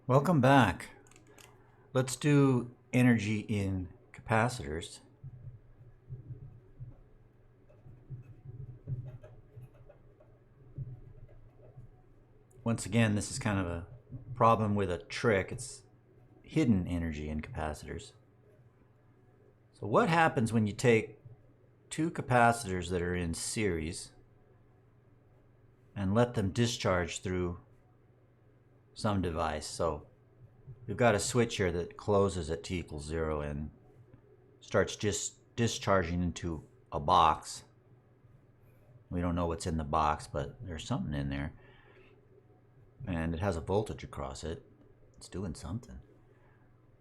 Welcome back. Let's do energy in capacitors. Once again, this is kind of a problem with a trick. It's hidden energy in capacitors. So what happens when you take two capacitors that are in series and let them discharge through some device? So we've got a switch here that closes at t equals 0 and starts just discharging into a box. We don't know what's in the box, but there's something in there. And it has a voltage across it. It's doing something.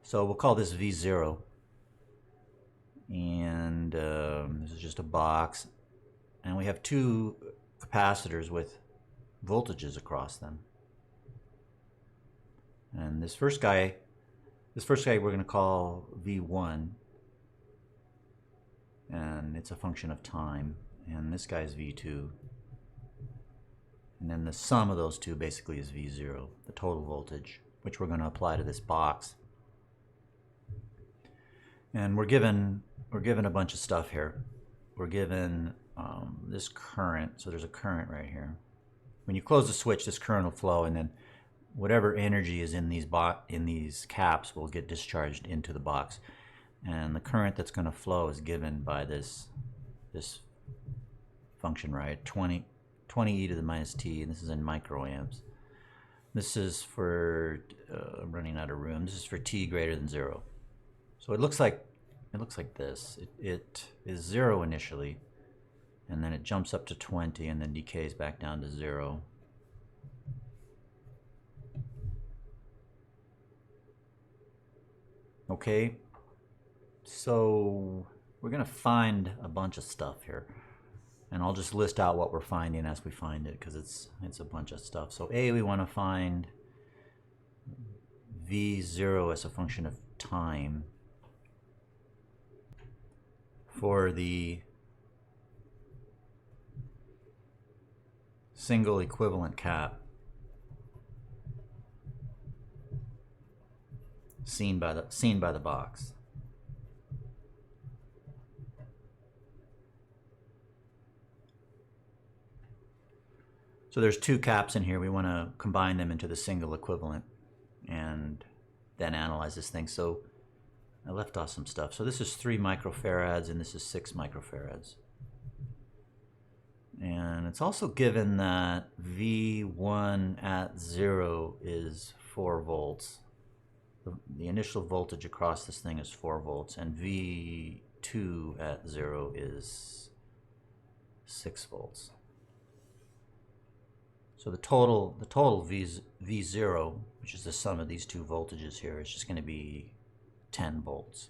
So we'll call this V0. And this is just a box. And we have two capacitors with voltages across them. And this first guy we're going to call V1. And it's a function of time. And this guy's V2. And then the sum of those two basically is V0, the total voltage, which we're going to apply to this box. And we're given a bunch of stuff here. We're given this current, so there's a current right here. When you close the switch, this current will flow, and then whatever energy is in these caps will get discharged into the box. And the current that's going to flow is given by this function, right? 20 e to the minus t, and this is in microamps. This is for I'm running out of room. This is for t greater than 0. So it looks like this. It is 0 initially, and then it jumps up to 20 and then decays back down to 0. Okay, so we're gonna find a bunch of stuff here. And I'll just list out what we're finding as we find it, because it's a bunch of stuff. So A, we want to find V0 as a function of time for the single equivalent cap seen by the box. So there's two caps in here. We want to combine them into the single equivalent and then analyze this thing. So I left off some stuff. So this is 3 microfarads and this is 6 microfarads. And it's also given that V1 at 0 is 4 volts. The initial voltage across this thing is 4 volts, and V2 at 0 is 6 volts. So the total V0, which is the sum of these two voltages here, is just going to be 10 volts.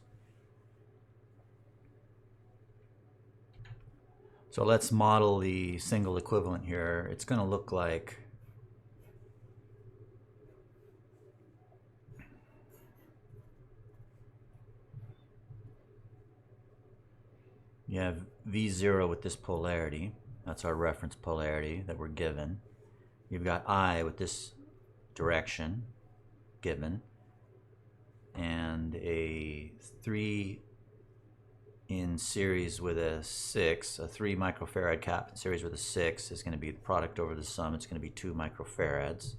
So let's model the single equivalent here. It's going to look like you have V0 with this polarity. That's our reference polarity that we're given. You've got I with this direction given, and a 3 in series with a 6, a 3 microfarad cap in series with a 6 is going to be the product over the sum. It's going to be 2 microfarads.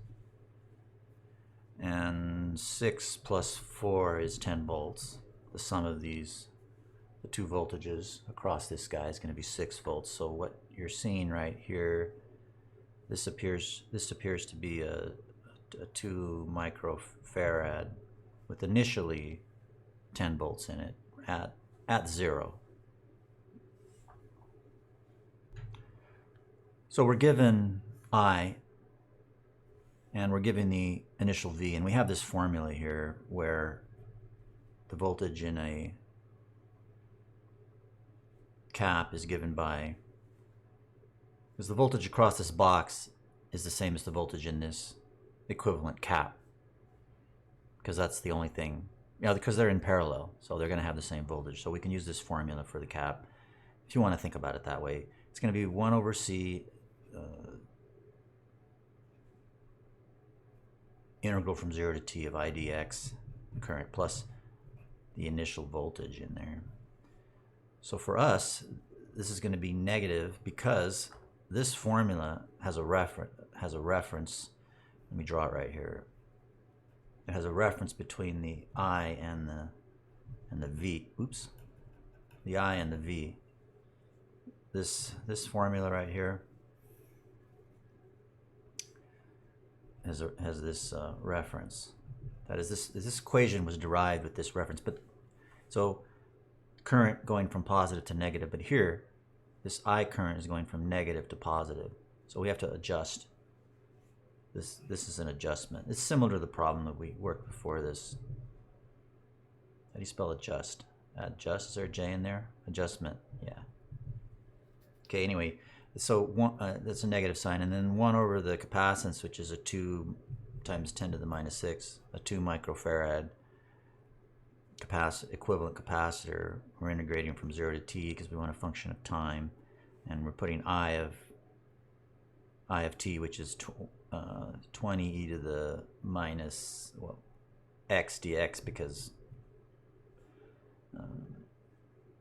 And 6 plus 4 is 10 volts. The sum of these, the two voltages across this guy, is going to be 6 volts. So what you're seeing right here, this appears to be a 2 microfarad with initially 10 volts in it at 0. So we're given I, and we're given the initial V, and we have this formula here where the voltage in a cap is given by, because the voltage across this box is the same as the voltage in this equivalent cap, because that's the only thing, because they're in parallel, so they're going to have the same voltage. So we can use this formula for the cap if you want to think about it that way. It's going to be 1 over C integral from 0 to t of I dx current plus the initial voltage in there. So for us, this is going to be negative because this formula has a reference. Let me draw it right here. It has a reference between the I and the V. Oops. The I and the V. This formula right here has this reference. That is, this equation was derived with this reference. But so current going from positive to negative, but here this I current is going from negative to positive. So we have to adjust. This is an adjustment. It's similar to the problem that we worked before this. How do you spell adjust? Adjust, is there a J in there? Adjustment, yeah. Okay, anyway, so that's a negative sign, and then 1 over the capacitance, which is a 2 times 10 to the minus 6, a 2 microfarad equivalent capacitor. We're integrating from 0 to t because we want a function of time, and we're putting I of t, which is 20 e to the minus, well, x dx, because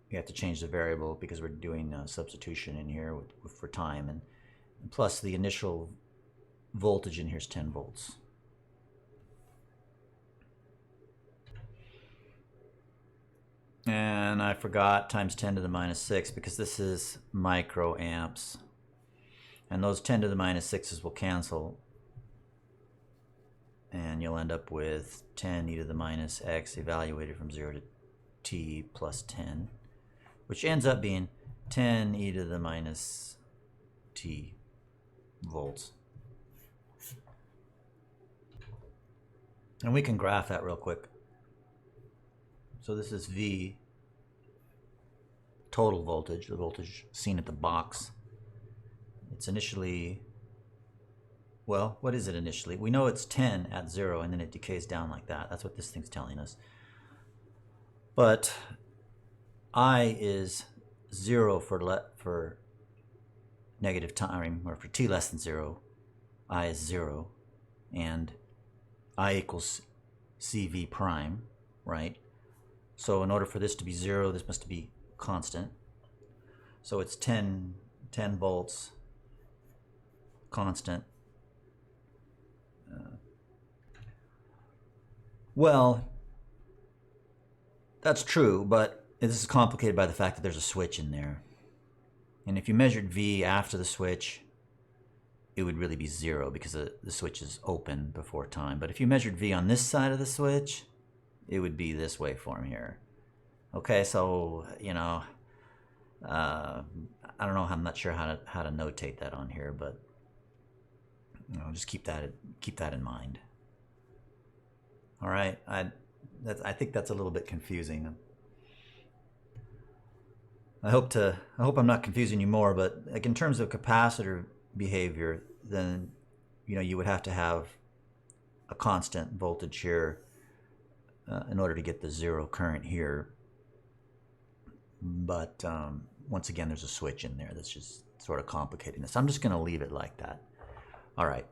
you have to change the variable because we're doing substitution in here for time, and plus the initial voltage in here is 10 volts. And I forgot times 10 to the minus 6 because this is microamps. And those 10 to the minus 6's will cancel. And you'll end up with 10 e to the minus x evaluated from 0 to t plus 10, which ends up being 10 e to the minus t volts. And we can graph that real quick. So this is V, total voltage, the voltage seen at the box. It's initially, well, what is it initially? We know it's 10 at 0, and then it decays down like that. That's what this thing's telling us. But I is 0 for negative time, or for t less than 0. I is 0, and I equals CV prime, right? So in order for this to be 0, this must be constant. So it's 10 volts constant. Well, that's true, but this is complicated by the fact that there's a switch in there. And if you measured V after the switch, it would really be 0 because the switch is open before time. But if you measured V on this side of the switch, it would be this waveform here. Okay, so, you know, I don't know, I'm not sure how to notate that on here, but you know, just keep that in mind. All right, I think that's a little bit confusing. I hope I'm not confusing you more, but like in terms of capacitor behavior, then you know you would have to have a constant voltage here in order to get the 0 current here. But once again, there's a switch in there that's just sort of complicating this. I'm just going to leave it like that. All right.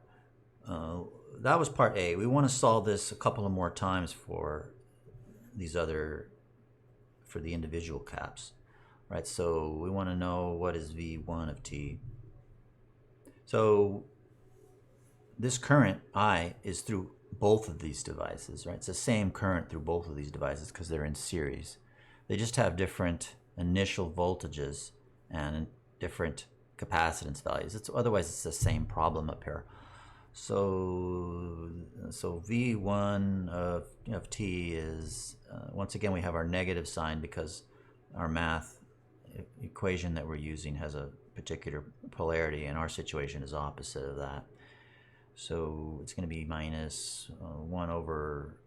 That was part A. We want to solve this a couple of more times for the individual caps. Right, so we want to know what is V1 of t. So this current I is through both of these devices, right? It's the same current through both of these devices because they're in series. They just have different initial voltages and different capacitance values. Otherwise it's the same problem up here. So V1 of t is, once again we have our negative sign because our math equation that we're using has a particular polarity, and our situation is opposite of that. So it's going to be minus 1 over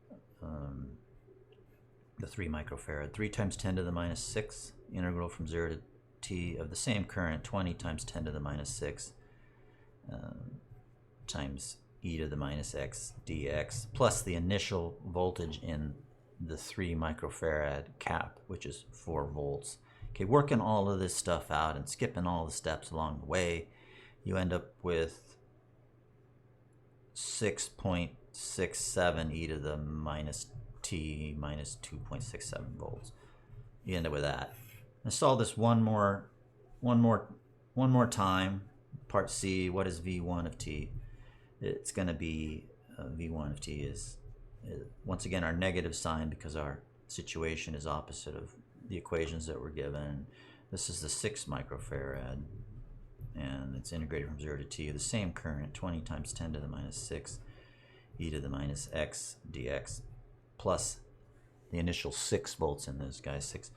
the 3 microfarad. 3 times 10 to the minus 6, integral from 0 to t of the same current, 20 times 10 to the minus 6 times e to the minus x dx, plus the initial voltage in the 3 microfarad cap, which is 4 volts. Okay, working all of this stuff out and skipping all the steps along the way, you end up with 6.8 2.67 e to the minus t minus 2.67 volts. You end up with that. Let's solve this one more time. Part C, what is V1 of t? It's going to be V1 of t is once again our negative sign because our situation is opposite of the equations that were given. This is the 6 microfarad, and it's integrated from 0 to t. The same current, 20 times 10 to the minus 6 e to the minus x dx, plus the initial 6 volts in this guy, 6.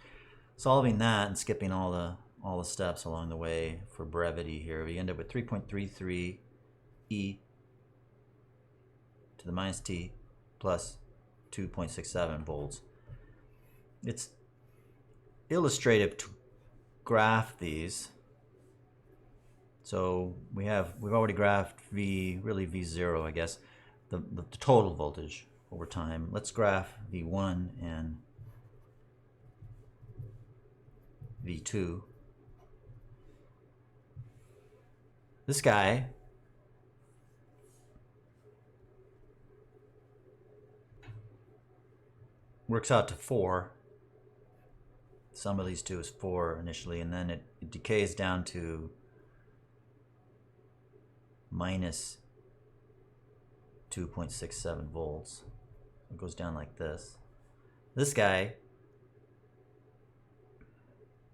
Solving that and skipping all the steps along the way for brevity here, we end up with 3.33 e to the minus t plus 2.67 volts. It's illustrative to graph these. So we've already graphed V0, I guess, the total voltage over time. Let's graph V1 and V2. This guy works out to 4. Sum of these two is 4 initially, and then it decays down to minus 2.67 volts. It goes down like this. This guy,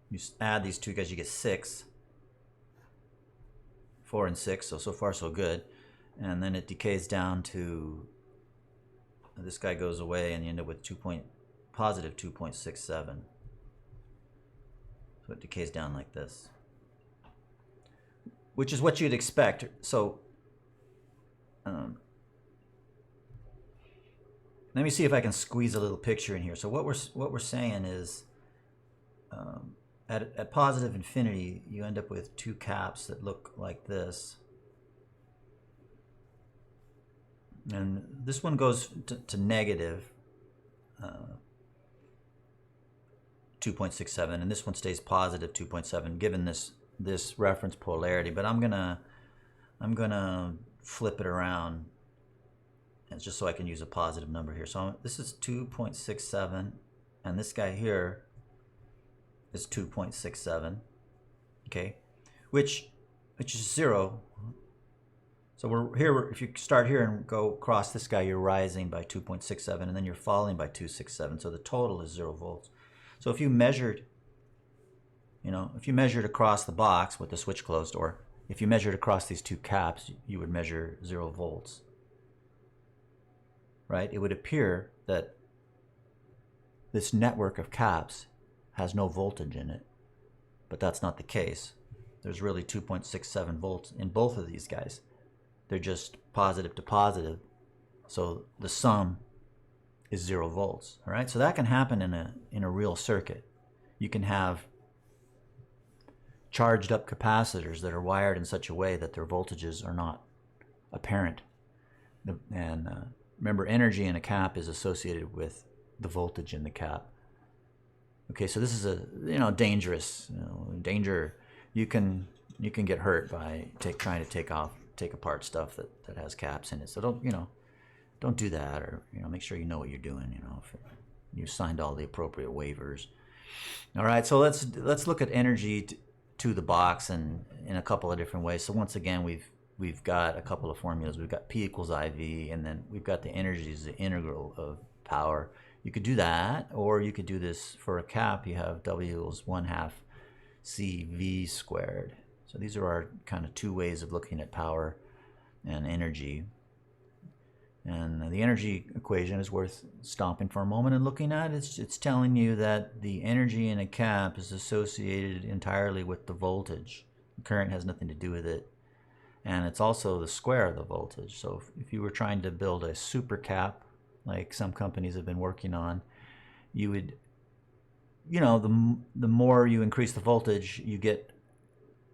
you add these two guys, you get 6. 4 and 6, so far so good. And then it decays down to, this guy goes away, and you end up with positive 2.67. So it decays down like this, which is what you'd expect. So let me see if I can squeeze a little picture in here. So what we're saying is, at positive infinity, you end up with 2 caps that look like this. And this one goes to negative 2.67, and this one stays positive 2.7, given this reference polarity. But I'm gonna flip it around, and just so I can use a positive number here. So this is 2.67, and this guy here is 2.67, okay, which is 0. So we're here. If you start here and go across this guy, you're rising by 2.67, and then you're falling by 2.67. So the total is 0 volts. So if you measured, across the box with the switch closed, or if you measured across these 2 caps, you would measure 0 volts, right? It would appear that this network of caps has no voltage in it, but that's not the case. There's really 2.67 volts in both of these guys. They're just positive to positive, so the sum is 0 volts. All right, so that can happen in a real circuit. You can have charged up capacitors that are wired in such a way that their voltages are not apparent. And remember, energy in a cap is associated with the voltage in the cap. Okay, so this is a dangerous danger. You can get hurt by trying to take apart stuff that has caps in it. So don't do that, or make sure you know what you're doing. If you signed all the appropriate waivers. All right, so let's look at energy to the box and in a couple of different ways. So once again, we've got a couple of formulas. We've got P equals IV, and then we've got the energy as the integral of power. You could do that, or you could do this for a cap. You have W equals 1/2 CV squared. So these are our kind of 2 ways of looking at power and energy. And the energy equation is worth stopping for a moment and looking at. It's telling you that the energy in a cap is associated entirely with the voltage. The current has nothing to do with it. And it's also the square of the voltage. So if you were trying to build a super cap, like some companies have been working on, you would, the more you increase the voltage, you get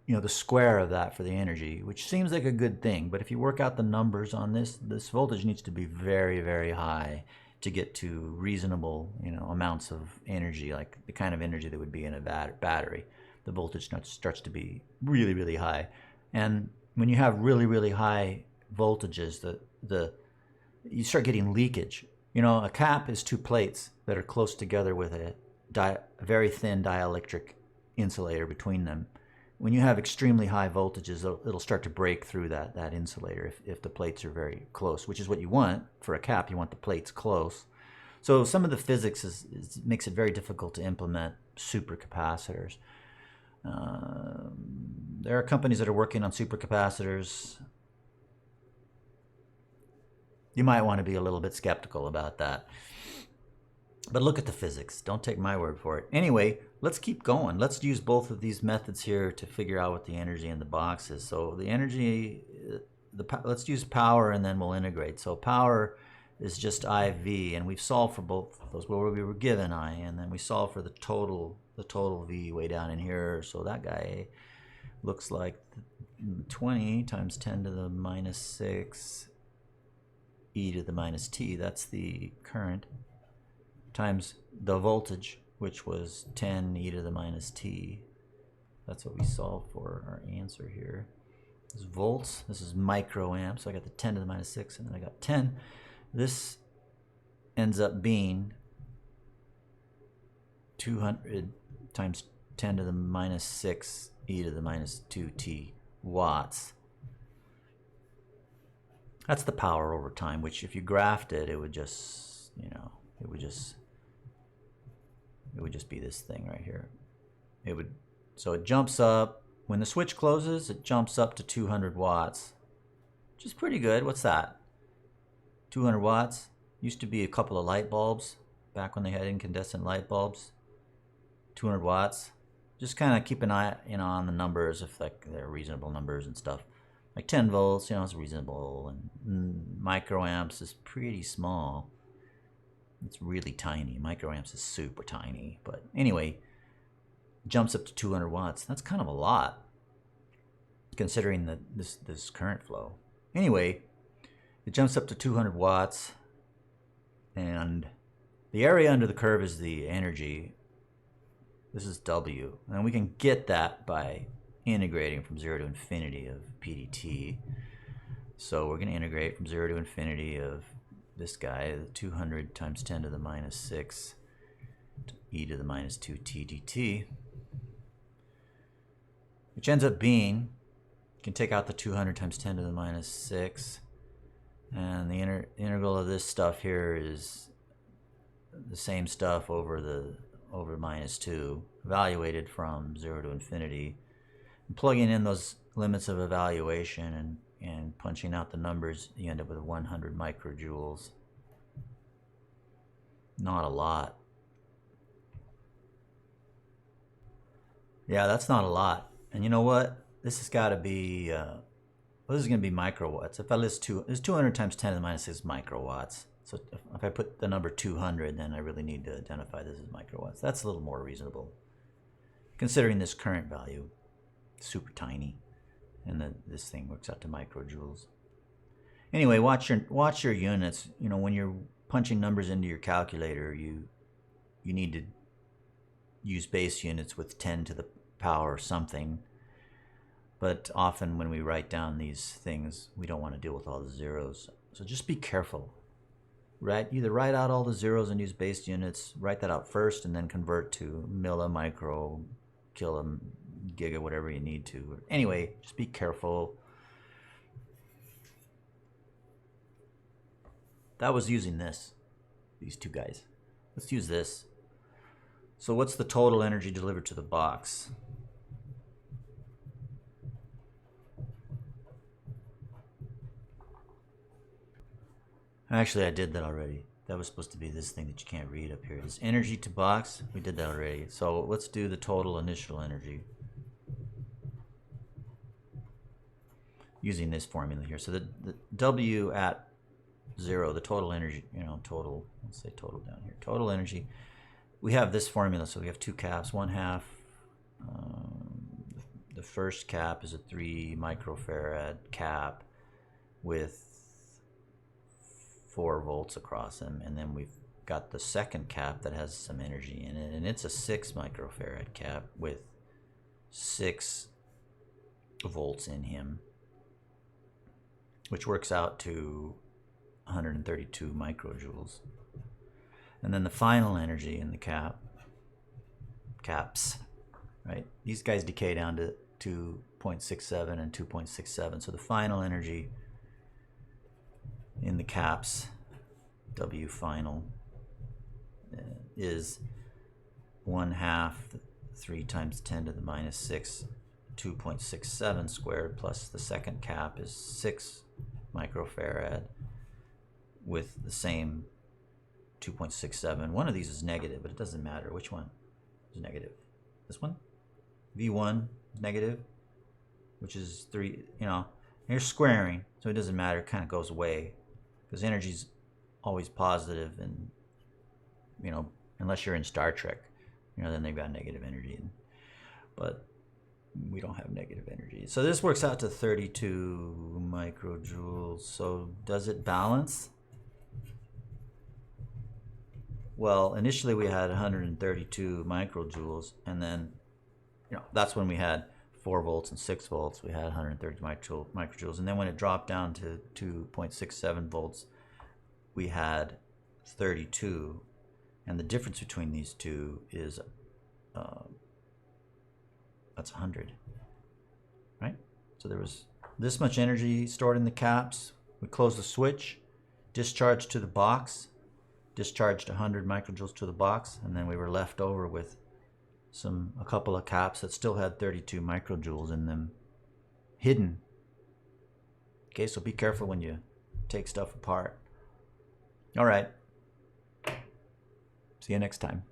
the square of that for the energy, which seems like a good thing. But if you work out the numbers on this voltage needs to be very, very high to get to reasonable, amounts of energy, like the kind of energy that would be in a battery. The voltage starts to be really, really high. And when you have really, really high voltages, you start getting leakage. You know, a cap is two plates that are close together with a very thin dielectric insulator between them. When you have extremely high voltages, it'll start to break through that insulator if the plates are very close, which is what you want for a cap. You want the plates close. So some of the physics makes it very difficult to implement supercapacitors. There are companies that are working on supercapacitors. You might want to be a little bit skeptical about that. But look at the physics. Don't take my word for it. Anyway, let's keep going. Let's use both of these methods here to figure out what the energy in the box is. So the energy, let's use power and then we'll integrate. So power is just IV, and we've solved for both those where we were given I, and then we solve for the total V way down in here. So that guy looks like 20 times 10 to the minus 6 e to the minus t. That's the current times the voltage, which was 10 e to the minus t. That's what we solved for our answer here. This is volts. This is microamps. So I got the 10 to the minus 6, and then I got 10. This ends up being 200 times 10 to the minus 6 e to the minus 2t watts. That's the power over time, which if you graphed it, it would just, you know, it would just be this thing right here. So it jumps up. When the switch closes, it jumps up to 200 watts, which is pretty good. What's that? 200 watts. Used to be a couple of light bulbs back when they had incandescent light bulbs. 200 watts. Just kind of keep an eye, you know, on the numbers, if like they're reasonable numbers and stuff. Like 10 volts, you know, it's reasonable, and microamps is pretty small. It's really tiny. Microamps is super tiny, but anyway, jumps up to 200 watts. That's kind of a lot, considering that this current flow. Anyway, it jumps up to 200 watts, and the area under the curve is the energy. This is W, and we can get that by integrating from 0 to infinity of PDT. So we're going to integrate from 0 to infinity of this guy, 200 times 10 to the minus 6 e to the minus 2t dt, which ends up being, you can take out the 200 times 10 to the minus 6, and the integral of this stuff here is the same stuff over minus 2, evaluated from 0 to infinity. And plugging in those limits of evaluation and punching out the numbers, you end up with 100 microjoules. Not a lot. Yeah, that's not a lot. And you know what? This has got to be, well, this is going to be microwatts. If I list it's 200 times 10 to the minus 6 microwatts. So if I put the number 200, then I really need to identify this as microwatts. That's a little more reasonable, considering this current value, super tiny, and then this thing works out to microjoules. Anyway, watch your units. You know, when you're punching numbers into your calculator, you need to use base units with 10 to the power something. But often when we write down these things, we don't want to deal with all the zeros. So just be careful. Either write out all the zeros and use base units, write that out first, and then convert to milli, micro, kilo, giga, whatever you need to. Anyway, just be careful. That was using these two guys. Let's use this. So what's the total energy delivered to the box? Actually, I did that already. That was supposed to be this thing that you can't read up here. It's energy to box. We did that already. So let's do the total initial energy using this formula here. So the W at 0, the total energy, you know, total, let's say total down here. Total energy. We have this formula, so we have two caps. One half, the first cap is a 3 microfarad cap with 4 volts across them, and then we've got the second cap that has some energy in it, and it's a 6 microfarad cap with 6 volts in him, which works out to 132 microjoules. And then the final energy in the caps, right? These guys decay down to 2.67 and 2.67. So the final energy in the caps, W final, is 1/2 3 times 10 to the minus 6, 2.67 squared, plus the second cap is 6 microfarad with the same 2.67. One of these is negative, but it doesn't matter. Which one is negative? This one? V1 is negative, which is 3, you know, you're squaring, so it doesn't matter. It kind of goes away because energy's always positive, and, you know, unless you're in Star Trek, you know, then they've got negative energy. But we don't have negative energy. So this works out to 32 microjoules. So does it balance? Well, initially we had 132 microjoules, and then, you know, that's when we had 4 volts and 6 volts. We had 130 microjoules, and then when it dropped down to 2.67 volts, we had 32, and the difference between these two is that's 100, right? So there was this much energy stored in the caps. We closed the switch, discharged to the box, discharged 100 microjoules to the box, and then we were left over with a couple of caps that still had 32 microjoules in them hidden. Okay, so be careful when you take stuff apart. All right. See you next time.